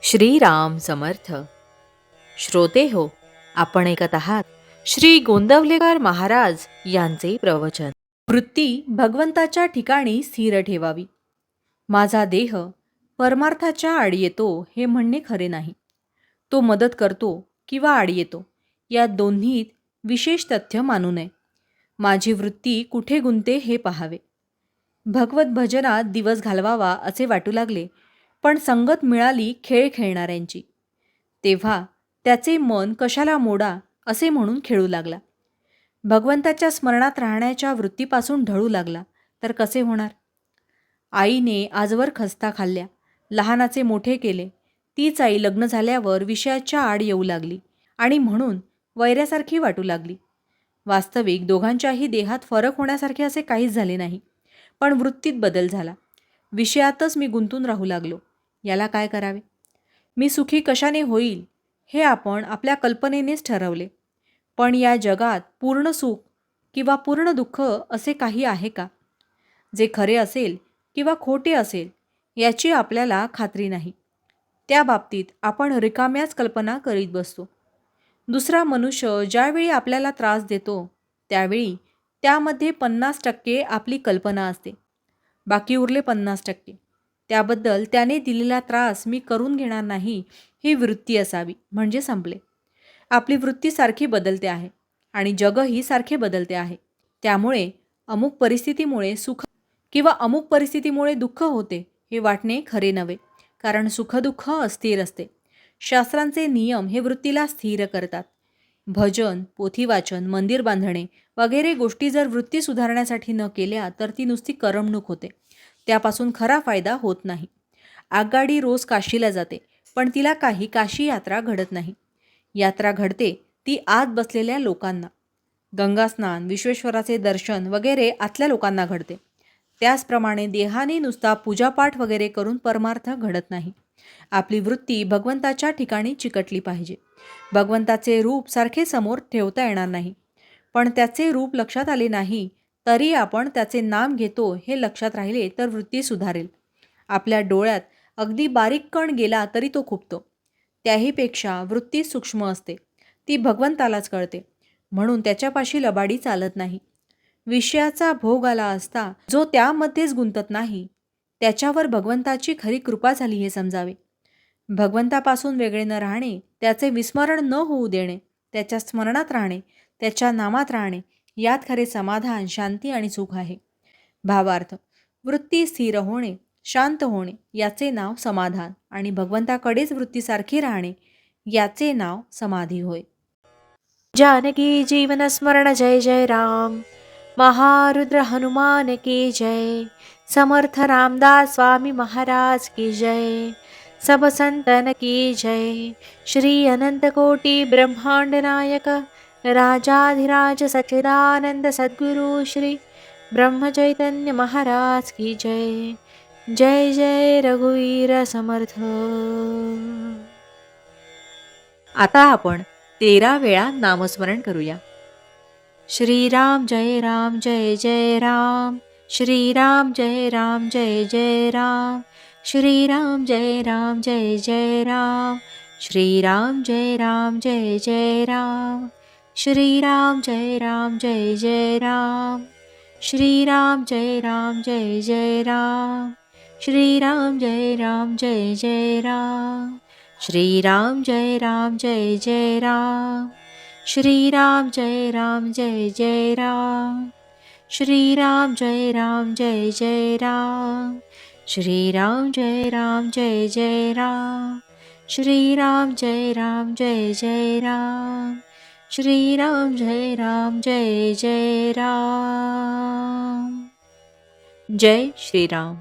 श्रीराम समर्थ. श्रोते हो, आपण ऐकत आहात श्री गोंदवलेकर महाराज यांचे प्रवचन. वृत्ती भगवंताच्या ठिकाणी स्थिर ठेवावी. माझा देह परमार्थाच्या आड येतो हे म्हणणे खरे नाही. तो मदत करतो किंवा आड येतो या दोन्हीत विशेष तथ्य मानू नये. माझी वृत्ती कुठे गुंते हे पाहावे. भगवत भजनात दिवस घालवावा असे वाटू लागले, पण संगत मिळाली खेळ खेळणाऱ्यांची, तेव्हा त्याचे मन कशाला मोडा असे म्हणून खेळू लागला. भगवंताच्या स्मरणात राहण्याच्या वृत्तीपासून ढळू लागला तर कसे होणार. आईने आजवर खस्ता खाल्ल्या, लहानाचे मोठे केले. तीच आई लग्न झाल्यावर विषयाच्या आड येऊ लागली आणि म्हणून वैऱ्यासारखी वाटू लागली. वास्तविक दोघांच्याही देहात फरक होण्यासारखे असे काहीच झाले नाही, पण वृत्तीत बदल झाला. विषयातच मी गुंतून राहू लागलो. याला काय करावे. मी सुखी कशाने होईल हे आपण आपल्या कल्पनेनेच ठरवले. पण या जगात पूर्ण सुख किंवा पूर्ण दुःख असे काही आहे का. जे खरे असेल किंवा खोटे असेल याची आपल्याला खात्री नाही. त्या बाबतीत आपण रिकाम्याच कल्पना करीत बसतो. दुसरा मनुष्य ज्यावेळी आपल्याला त्रास देतो त्यावेळी त्यामध्ये 50% आपली कल्पना असते, बाकी उरले 50%. त्याबद्दल त्याने दिलेला त्रास मी करून घेणार नाही ही वृत्ती असावी, म्हणजे संपले. आपली वृत्ती सारखी बदलते आहे आणि जगही सारखे बदलते आहे. त्यामुळे अमुक परिस्थितीमुळे सुख किंवा अमुक परिस्थितीमुळे दुःख होते हे वाटणे खरे नव्हे, कारण सुखदुःख अस्थिर असते. शास्त्रांचे नियम हे वृत्तीला स्थिर करतात. भजन, पोथीवाचन, मंदिर बांधणे वगैरे गोष्टी जर वृत्ती सुधारण्यासाठी न केल्या तर ती नुसती करमणूक होते. त्यापासून खरा फायदा होत नाही. आगगाडी रोज काशीला जाते, पण तिला काही काशी यात्रा घडत नाही. यात्रा घडते ती आत बसलेल्या लोकांना. गंगास्नान, विश्वेश्वराचे दर्शन वगैरे आतल्या लोकांना घडते. त्याचप्रमाणे देहाने नुसता पूजापाठ वगैरे करून परमार्थ घडत नाही. आपली वृत्ती भगवंताच्या ठिकाणी चिकटली पाहिजे. भगवंताचे रूप सारखे समोर ठेवता येणार नाही, पण त्याचे रूप लक्षात आले नाही तरी आपण त्याचे नाम घेतो हे लक्षात राहिले तर वृत्ती सुधारेल. आपल्या डोळ्यात अगदी बारीक कण गेला तरी तो खुपतो. त्याहीपेक्षा वृत्ती सूक्ष्म असते, ती भगवंतालाच कळते, म्हणून त्याच्यापाशी लबाडी चालत नाही. विषयाचा भोग आला असता जो त्यामध्येच गुंतत नाही त्याच्यावर भगवंताची खरी कृपा झाली हे समजावे. भगवंतापासून वेगळे न राहणे, त्याचे विस्मरण न होऊ देणे, त्याच्या स्मरणात राहणे, त्याच्या नामात राहणे यात खरे समाधान, शांती आणि सुख आहे. भावार्थ, वृत्ती स्थिर होणे, शांत होणे याचे नाव समाधान आणि भगवंताकडेच वृत्तीसारखी राहणे याचे नाव समाधी होय. जानकी जीवन स्मरण जय जय राम. महारुद्र हनुमान की जय. समर्थ रामदास स्वामी महाराज की जय. सब संतन की जय. श्री अनंत कोटि ब्रह्मांड नायक राजाधिराज सच्चिदानंद सद्गुरु श्री ब्रह्म चैतन्य महाराज की जय. जय जय रघुवीर समर्थ. आता आपण 13 वेळा नामस्मरण करूया. श्रीराम जय राम जय जय राम. श्रीराम जय राम जय जय राम. श्रीराम जय राम जय जय राम. श्रीराम जय राम जय जय राम. श्रीराम जय राम जय जय राम. श्रीराम जय राम जय जय राम. श्रीराम जय राम जय जय राम. श्रीराम जय राम जय जय राम. श्रीराम जय राम जय जय राम. श्रीराम जय राम जय जय राम. श्रीराम जय राम जय जय राम. श्रीराम जय राम जय जय राम. श्रीराम जय राम जय जय राम. जय श्रीराम.